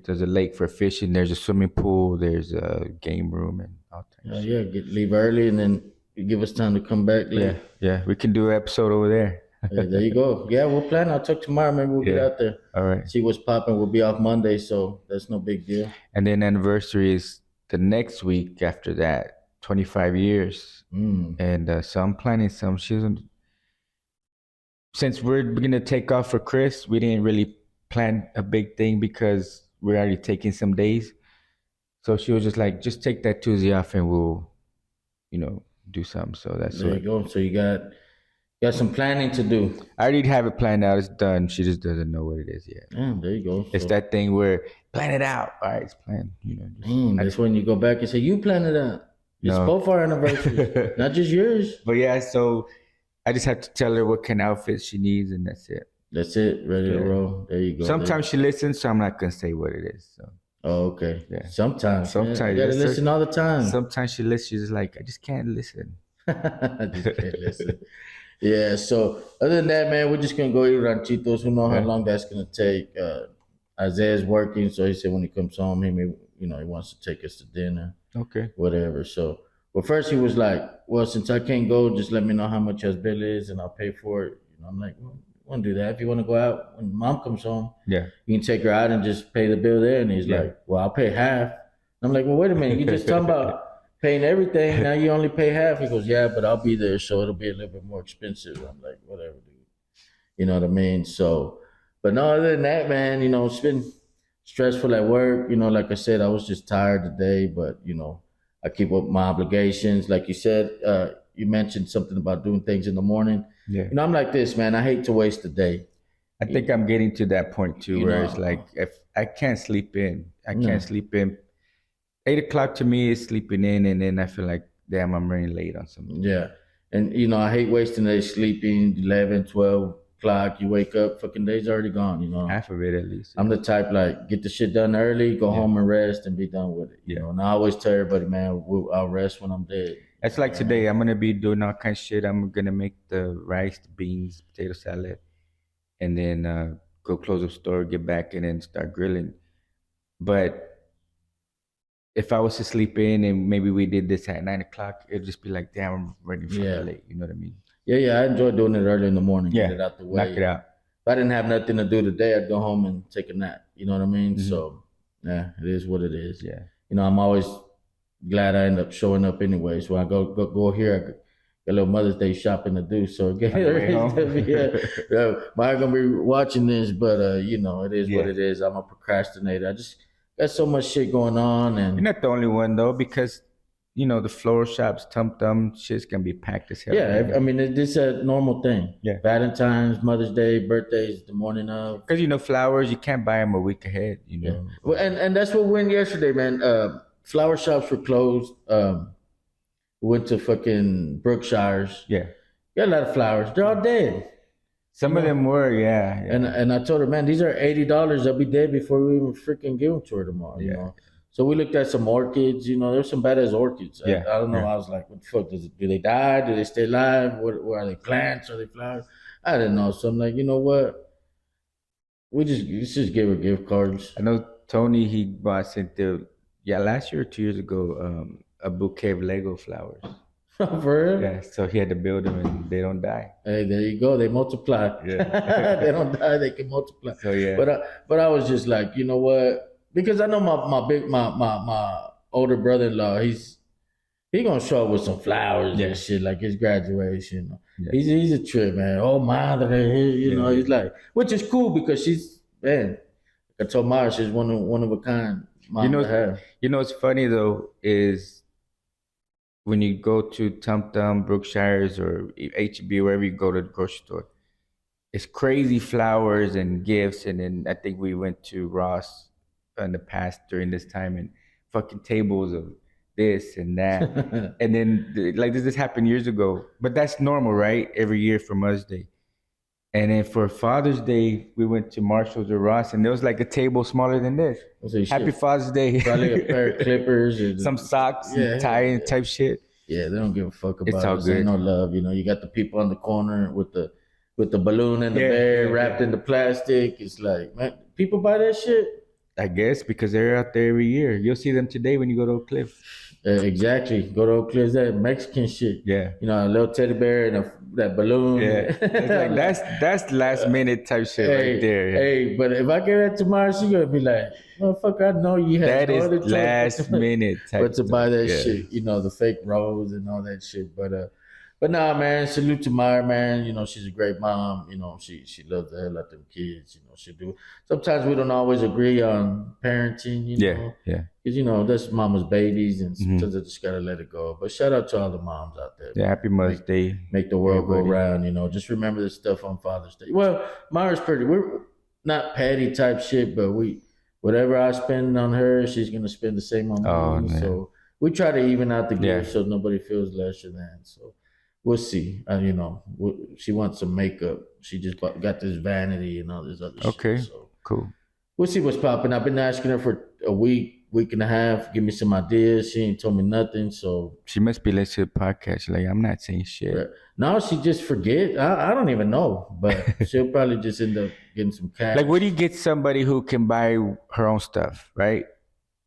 there's a lake for fishing. There's a swimming pool. There's a game room and all types. Yeah, leave early and then you give us time to come back Yeah, late. yeah. We can do an episode over there. Yeah, there you go. Yeah, we'll plan. I'll talk tomorrow. Maybe we'll get Yeah. out there. All right. See what's popping. We'll be off Monday, so that's no big deal. And then anniversary is the next week after that, 25 years. And so I'm planning some. Since we're gonna take off for Chris, we didn't really plan a big thing because we're already taking some days. So she was just like, just take that Tuesday off and we'll, do something. So that's There you go. So you got some planning to do. I already have it planned out. It's done. She just doesn't know what it is yet. Yeah, there you go. It's that thing where plan it out. All right, it's planned. That's when you go back and say, you planned it out. It's both our anniversaries, not just yours. But yeah, so I just have to tell her what kind of outfits she needs, and that's it. That's it. Ready to roll. There you go. Sometimes she listens, so I'm not gonna say what it is. So. Oh, okay. Yeah. Sometimes. You gotta yes, listen all the time. Sometimes she listens. She's like, I just can't listen. I just can't listen. Yeah. So other than that, man, we're just gonna go eat ranchitos. Who know how long that's gonna take? Isaiah's working, so he said when he comes home, he wants to take us to dinner. Okay. Whatever. So, but first he was like, well, since I can't go, just let me know how much his bill is, and I'll pay for it. I'm like, well, I want to do that. If you want to go out when mom comes home, you can take her out and just pay the bill there. And he's like, well, I'll pay half. I'm like, well, wait a minute, you just talking about paying everything. Now you only pay half. He goes, yeah, but I'll be there, so it'll be a little bit more expensive. I'm like, whatever, dude. You know what I mean? So, but no, other than that, man, it's been stressful at work. Like I said, I was just tired today, but I keep up my obligations. Like you said, you mentioned something about doing things in the morning. Yeah. I'm like this, man. I hate to waste a day. I think I'm getting to that point too, where it's like, if I can't sleep in, I can't sleep in. 8 o'clock to me is sleeping in, and then I feel like, damn, I'm running late on something. Yeah. And, I hate wasting a day sleeping 11, 12 o'clock. You wake up, fucking day's already gone, Half of it at least. I'm the type, like, get the shit done early, go home and rest and be done with it. And I always tell everybody, man, I'll rest when I'm dead. That's like today. I'm going to be doing all kinds of shit. I'm going to make the rice, the beans, potato salad, and then go close the store, get back, and then start grilling. But if I was to sleep in and maybe we did this at 9 o'clock, it'd just be like, damn, I'm running fucking late. You know what I mean? Yeah, I enjoy doing it early in the morning. Yeah, get it out the way. knock it out. If I didn't have nothing to do today, I'd go home and take a nap. You know what I mean? So, yeah, it is what it is. Yeah. I'm always glad I end up showing up anyways. When I go here, I got a little Mother's Day shopping to do. So get yeah, I'm gonna be watching this, but it is what it is. I'm a procrastinator. I just got so much shit going on, and you're not the only one though, because the floral shops, Tum shit's gonna be packed as hell. Yeah, right? I mean it's a normal thing. Yeah, Valentine's, Mother's Day, birthdays, the morning of. Because flowers, you can't buy them a week ahead. Yeah. Well, and that's what we went yesterday, man. Flower shops were closed. We went to fucking Brookshire's. Yeah. Got a lot of flowers. They're all dead. Some of them were, yeah. And I told her, man, these are $80. They'll be dead before we even freaking give them to her tomorrow. You know. So we looked at some orchids. There's some badass orchids. I don't know. I was like, what the fuck? Do they die? Do they stay alive? What are they, plants? Are they flowers? I didn't know. So I'm like, you know what? Let's just give her gift cards. I know Tony, he bought last year or 2 years ago, a bouquet of Lego flowers. For real? Yeah, so he had to build them and they don't die. Hey, there you go. They multiply. Yeah. They don't die. They can multiply. So yeah. But I was just like, you know what? Because I know my older brother-in-law. he gonna show up with some flowers and Yeah. shit like his graduation. Yeah. He's a trip, man. Oh madre, you know, Yeah. he's like, which is cool because she's man. I told Mara she's one of a kind You mom know, to have. you know what's funny though is when you go to Tum Tum, Brookshire's, or HB, wherever you go to the grocery store, it's crazy flowers and gifts. And then I think we went to Ross in the past during this time and fucking tables of this and that. And then like this happened years ago, but that's normal, right? Every year for Mother's Day. And then for Father's Day, we went to Marshall's or Ross, and there was like a table smaller than this. I say Happy shit. Father's Day. Probably a pair of clippers or Some socks and yeah, tie and type shit. yeah. They don't give a fuck It's about all us. Ain't good. no love, you know. You got the people on the corner with the balloon and the Yeah, bear yeah, wrapped yeah. in the plastic. It's like, man, people buy that shit. I guess because they're out there every year. You'll see them today when you go to Oak Cliff. Exactly. Go to Oak Cliff, that Mexican shit. Yeah. You know, a little teddy bear and that balloon. Yeah. It's like that's last minute type shit Hey, right there. Yeah. hey, but if I get that tomorrow, she gonna be like, "Motherfucker, I know you had That no is other choice last minute type but to buy stuff. that Yeah. shit, you know, the fake rose and all that shit." But nah, man, salute to Maya, man. You know, she's a great mom. You know, she loves the hell out them kids. You know, she do. Sometimes we don't always agree on parenting. You Yeah. know, Yeah. because you know that's mama's babies, and Mhm. sometimes I just gotta let it go. But shout out to all the moms out there. Yeah. Happy Mother's Day. Make the world go everybody. round. You know, just remember this stuff on Father's Day. Well, Maya's pretty. We're not petty type shit, but whatever I spend on her, she's gonna spend the same on Oh, me. man. So we try to even out the Yeah. gifts so nobody feels lesser than. So we'll see. You know, she wants some makeup. She just got this vanity and all this other Okay. shit. So Cool. we'll see what's popping. I've been asking her for a week and a half. Give me some ideas. She ain't told me nothing. So She must be listening to the podcast. Like, I'm not saying shit. now she just forget. I don't even know, but she'll probably just end up getting some cash. Like, where do you get somebody who can buy her own stuff, right?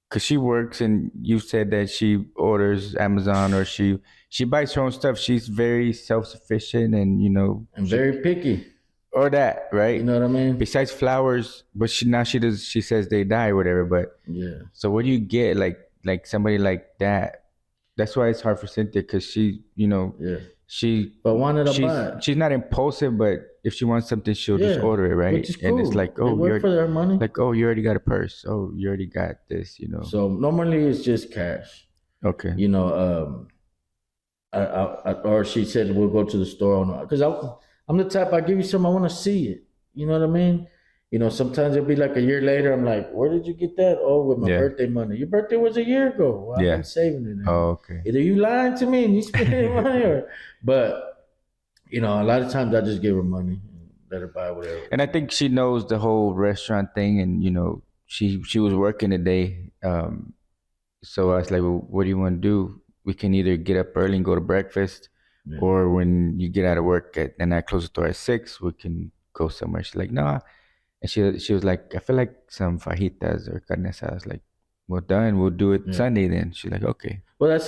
Because she works, and you said that she orders Amazon or she buys her own stuff. She's very self sufficient, and I'm very picky. or that, right? You know what I mean? Besides flowers, but she says they die or whatever. But Yeah. so where do you get like somebody like that? That's why it's hard for Cynthia because she, Yeah. she But wanted to buy it. she's not impulsive, but if she wants something, she'll just Yeah, order it, right? which is And it's cool. like, They oh, work for their money. like, oh, you already got a purse. Oh, you already got this, So normally it's just cash. Okay. You know, or she said we'll go to the store because I'm the type I give you something I want to see it. You know what I mean? You know, sometimes it'll be like a year later. I'm like, where did you get that? Oh, with my Yeah. birthday money. Your birthday was a year ago. Well, I've Yeah. been saving it. Oh, okay. Either you lying to me and you spending money, but you know, a lot of times I just give her money and let her buy whatever. And I think she knows the whole restaurant thing, and she was working today. So I was like, well, what do you want to do? We can either get up early and go to breakfast, Yeah. or when you get out of work and I close the store at 6, we can go somewhere. She's like, nah. And she was like, I feel like some fajitas or carne asada. I was like, well, done. We'll do it Yeah. Sunday then. She's like, okay. Well, that's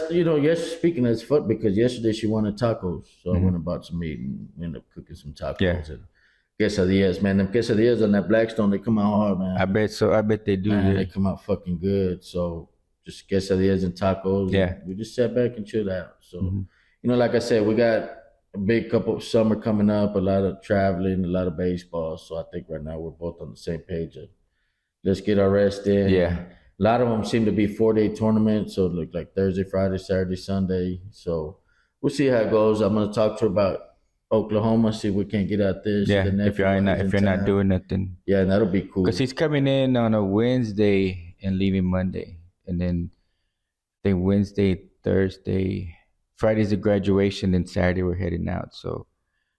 speaking as fuck because yesterday she wanted tacos, so I went and bought some meat and ended up cooking some tacos. Yeah. And quesadillas, man. Them quesadillas on that Blackstone, they come out hard, man. I bet so. I bet they do. Man, Yeah. they come out fucking good. So just quesadillas and tacos. Yeah. And we just sat back and chilled out. So Mhm. you know, like I said, we got a big couple of summer coming up, a lot of traveling, a lot of baseball. So I think right now we're both on the same page. Let's get our rest in. Yeah. A lot of them seem to be 4-day tournaments, so it look like Thursday, Friday, Saturday, Sunday. So we'll see how it goes. I'm gonna talk to her about Oklahoma, see if we can't get out there. Yeah. If you're not doing nothing, yeah, that'll be cool. because he's coming in on a Wednesday and leaving Monday, and then I think Wednesday, Thursday, Friday's the graduation, then Saturday we're heading out. So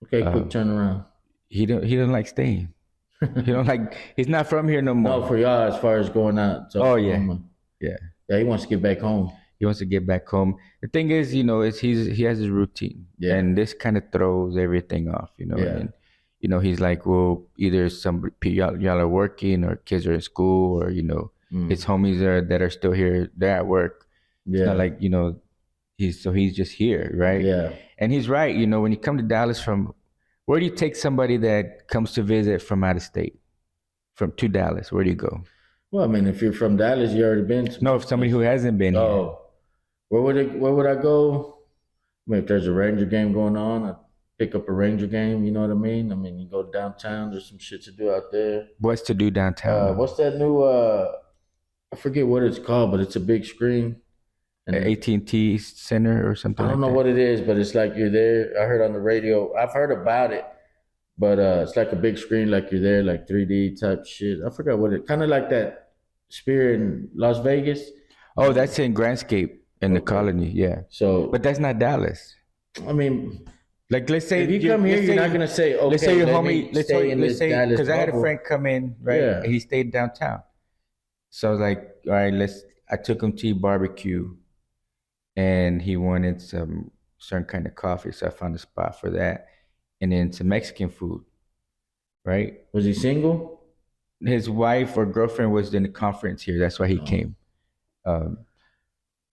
Okay, quick turnaround. he don't like staying. He don't like. He's not from here no more. No, for y'all as far as going out. To Oh, yeah. Oklahoma. Yeah. Yeah, he wants to get back home. He wants to get back home. The thing is, is he has his routine, Yeah. and this kind of throws everything off. Yeah. And he's like, well, either y'all are working, or kids are in school, or his homies that are still here, they're at work. Yeah. It's not like he's just here, right? Yeah. And he's right. When you come to Dallas where do you take somebody that comes to visit from out of state, to Dallas? Where do you go? Well, I mean, if you're from Dallas, you already been to. No, if somebody who hasn't been here. Oh, Where would I go? I mean, if there's a Ranger game going on, I pick up a Ranger game. You know what I mean? I mean, you go downtown. There's some shit to do out there. What's to do downtown though? What's that new? I forget what it's called, but it's a big screen. And AT&T Center or something I don't like know that. what it is, but it's like you're there. I heard on the radio. I've heard about it, but it's like a big screen, like you're there, like 3D type shit. I forgot what it. Kind of like that Sphere in Las Vegas. Oh, that's in Grandscape in the Okay. colony, yeah. So But that's not Dallas. I mean, Like let's say if you come here, let's you're say, not gonna say, let's say okay, your let homie, me stay in let's this say Dallas because I had a bubble. friend come in, right? Yeah. And he stayed downtown. So I was like, all right, I took him to barbecue and he wanted some certain kind of coffee. So I found a spot for that. And then some Mexican food, right? Was he single? His wife or girlfriend was in the conference here. That's why he Oh. came. Um,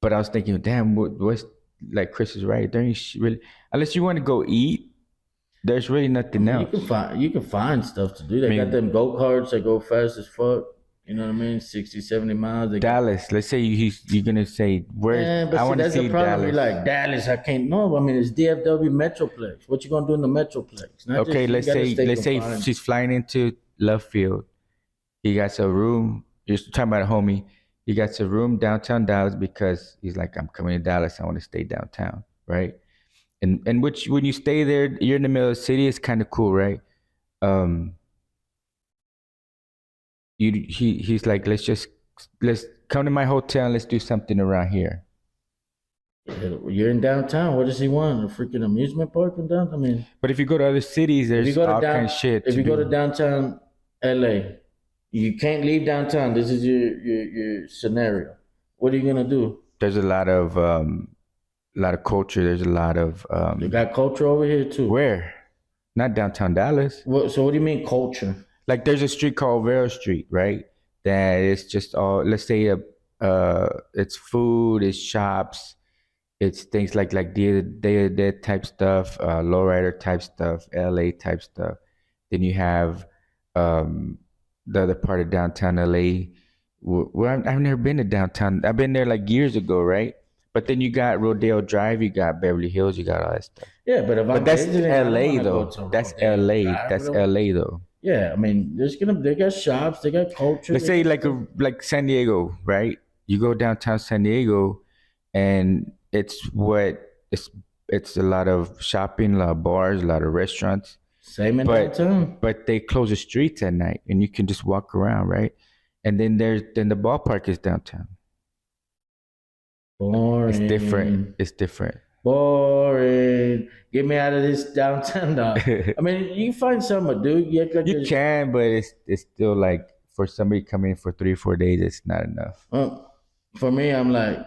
but I was thinking, damn, what's like Chris is right. There ain't really, unless you want to go eat, there's really nothing You else. can find stuff to do. They I got mean, them go karts that go fast as fuck. You know what I mean? 60, 70 miles. They Dallas. Let's say you're gonna say where's yeah, but I see, want to that's the see problem. You're Dallas. like Dallas. I can't. No, I mean it's DFW Metroplex. What you gonna do in the Metroplex? Not Okay, just you gotta stay let's say confined. she's flying into Love Field. He got a room. You're talking about a homie. He got a room downtown Dallas because he's like, I'm coming to Dallas. I want to stay downtown, right? And which when you stay there, you're in the middle of the city. It's kind of cool, right? Um, he's like, let's come to my hotel and let's do something around here. You're in downtown. What does he want? A freaking amusement park in downtown? I mean, But if you go to other cities, if you there's go to all kind of shit if to you go to do. downtown LA, you can't leave downtown. This is your scenario. What are you gonna do? There's a lot of culture. There's a lot of They got culture over here too. where, not downtown Dallas. So what do you mean culture? Like there's a street called Vero Street, right? That is just all. Let's say it's food, it's shops, it's things like the type stuff, lowrider type stuff, LA type stuff. Then you have um, the other part of downtown LA. Where I've never been to downtown. I've been there like years ago, right? But then you got Rodeo Drive, you got Beverly Hills, you got all that stuff. Yeah, but if But I'm that's visiting, I don't LA wanna go though. to That's Rodeo LA. Drive. That's LA though. Yeah, I mean, they got shops, they got culture. Let's say like San Diego, right? You go downtown San Diego, and it's a lot of shopping, a lot of bars, a lot of restaurants. Same in But downtown. but they close the streets at night, and you can just walk around, right? And then the ballpark is downtown. Boring. It's different. It's different. Boring. Get me out of this downtown dog. I mean, you can find something, dude. You act like You there's- can, but it's still like for somebody coming in for 3 or 4 days, it's not enough. For me, I'm like,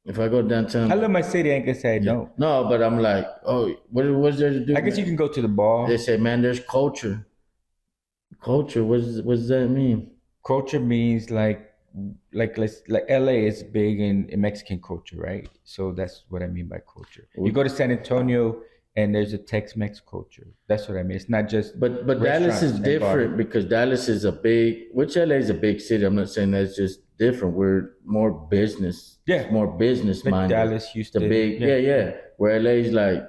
if I go downtown, I love my city. I ain't gonna say I don't. no, but I'm like, oh, what's there to do? I guess you man? can go to the ball. They say, man, there's culture. Culture. What does that mean? Culture means like LA is big in Mexican culture, right? So that's what I mean by culture. You go to San Antonio and there's a Tex-Mex culture. That's what I mean. It's not just But Dallas is restaurants and different bars. because Dallas is which LA is a big city. I'm not saying that's just different. We're more business. Yeah. It's more business Like minded. Dallas, Houston. The big, yeah. Where LA is like,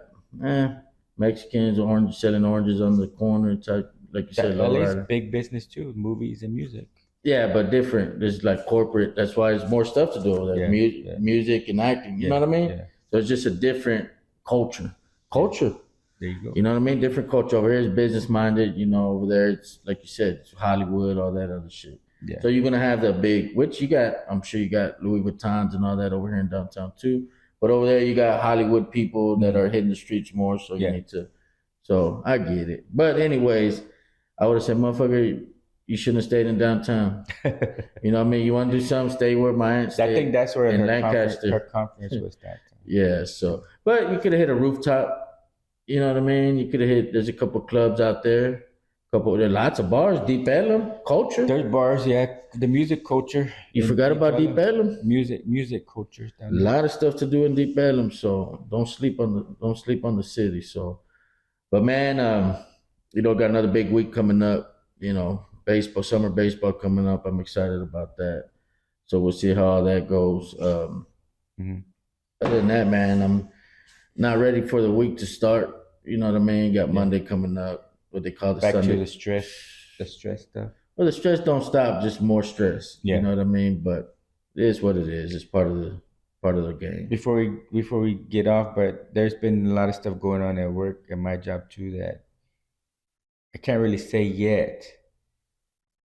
Mexicans, selling oranges on the corner type, like you said, LA is lowrider. big business too, movies and music. Yeah, but different. There's like corporate. That's why there's more stuff to do over there. Yeah. Music and acting. You Yeah, know what I mean? yeah. So it's just a different culture. Culture. There you go. You know what I mean? Different culture. Over here is business minded. You know, over there it's like you said, it's Hollywood, all that other shit. Yeah. So you're gonna have the big, which you got. I'm sure you got Louis Vuittons and all that over here in downtown too. But over there you got Hollywood people that are hitting the streets more. So you Yeah. need to. So I get it. But anyways, I would have said, motherfucker, you shouldn't have stayed in downtown. You know what I mean? You want to do something, stay where my aunt I stayed. think that's where in her Lancaster. conference was that. Yeah, so but you could have hit a rooftop. You know what I mean? You could have hit. There's a couple clubs out there. There's lots of bars. Deep Ellum culture. There's bars, yeah. The music culture. You in forgot about Deep Ellum? Music culture A down there. lot of stuff to do in Deep Ellum. So don't sleep on the city. So, but man, got another big week coming up. Summer baseball coming up. I'm excited about that. So we'll see how all that goes. Mhm. other than that, man, I'm not ready for the week to start. You know what I mean? Got Monday coming up. What they call the Back to Sunday. the stress stuff. Well, the stress don't stop, just more stress. You Yeah. know what I mean? But it is what it is. It's part of the game. Before we get off, but there's been a lot of stuff going on at work and my job too that I can't really say yet.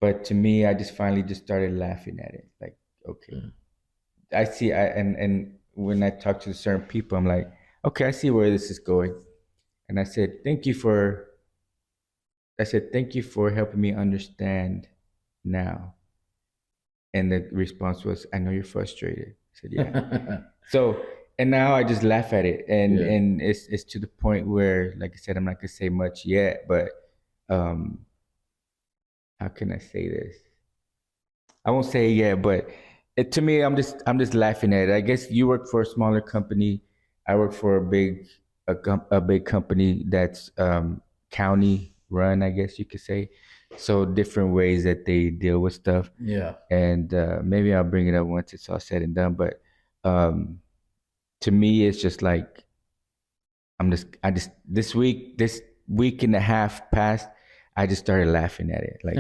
But to me, I just finally just started laughing at it. Like, okay, I see. And when I talk to certain people, I'm like, okay, I see where this is going. And I said, thank you for. I said, thank you for helping me understand now. And the response was, I know you're frustrated. I said, yeah. So, and now I just laugh at it, and Yeah. and it's to the point where, like I said, I'm not gonna say much yet, but um, how can I say this? I won't say it yet, but to me, I'm just laughing at it. I guess you work for a smaller company. I work for a big company that's county run, I guess you could say. So different ways that they deal with stuff, Yeah. and maybe I'll bring it up once it's all said and done. But um, to me, it's just like this week and a half past, I just started laughing at it, like,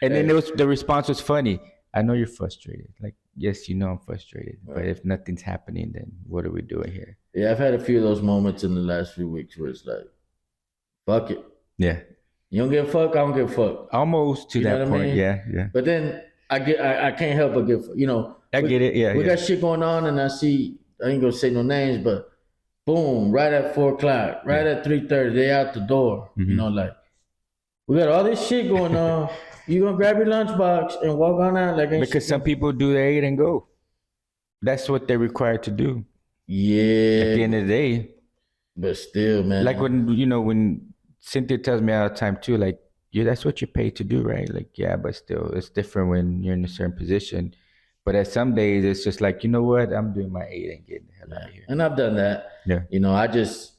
and then the response was funny. I know you're frustrated. Like, yes, you know I'm frustrated, but Right. if nothing's happening, then what are we doing here? Yeah, I've had a few of those moments in the last few weeks where it's like, fuck it. Yeah, You don't give a fuck, I don't give a fuck. almost to You know that what I point. mean? Yeah, yeah. But then I can't help but I get it. Yeah, we yeah. got shit going on, and I ain't gonna say no names, but boom, right at 4 o'clock, right at 3:30, they out the door. You know, like we got all this shit going on. You gonna grab your lunchbox and walk on out like ain't Because shit some people do the 8 and go. That's what they're required to do. At the end Yeah, of the day, but still, man. like when Cynthia tells me all the time too, like, yeah, that's what you're paid to do, right? Like, yeah, but still, it's different when you're in a certain position. But at some days, it's just like, you know what? I'm doing my 8 and getting the hell out Yeah. of here. And I've done that. Yeah, I just,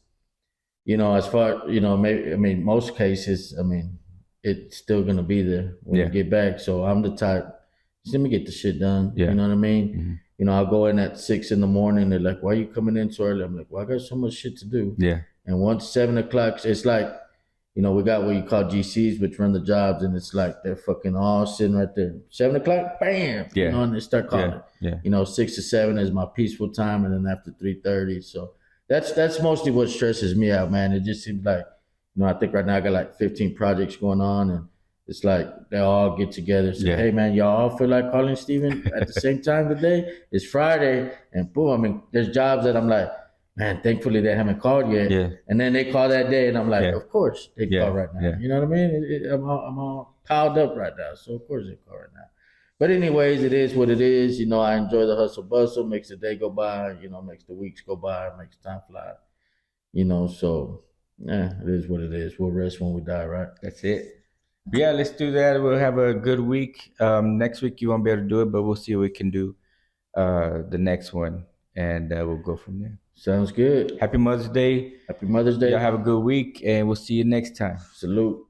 as far, maybe, I mean, most cases, I mean, it's still going to be there when Yeah. you get back. So I'm the type, just let me get the shit done. Yeah. You know what I mean? Mhm. I'll go in at 6 in the morning. They're like, why are you coming in so early? I'm like, well, I got so much shit to do. Yeah, And once 7 o'clock, it's like, we got what you call GCs, which run the jobs, and it's like they're fucking all sitting right there. 7 o'clock, bam, Yeah. and they start calling. yeah. 6 to 7 is my peaceful time, and then after 3:30. So that's mostly what stresses me out, man. It just seems like, I think right now I got like 15 projects going on, and it's like they all get together and say, Yeah. hey man, y'all all feel like calling Steven at the same time today? It's Friday, and boom, I mean, there's jobs that I'm like, man, thankfully they haven't called yet. Yeah. And then they call that day, and I'm like, Yeah. of course they Yeah. call right now. Yeah. You know what I mean? I'm all piled up right now, so of course they call right now. But anyways, it is what it is. I enjoy the hustle bustle. Makes the day go by. Makes the weeks go by. Makes time fly. So yeah, it is what it is. We'll rest when we die, right? That's it. Yeah, let's do that. We'll have a good week. Next week you won't be able to do it, but we'll see what we can do the next one, and we'll go from there. Sounds good. Happy Mother's Day. Happy Mother's Day. Y'all have a good week, and we'll see you next time. Salute.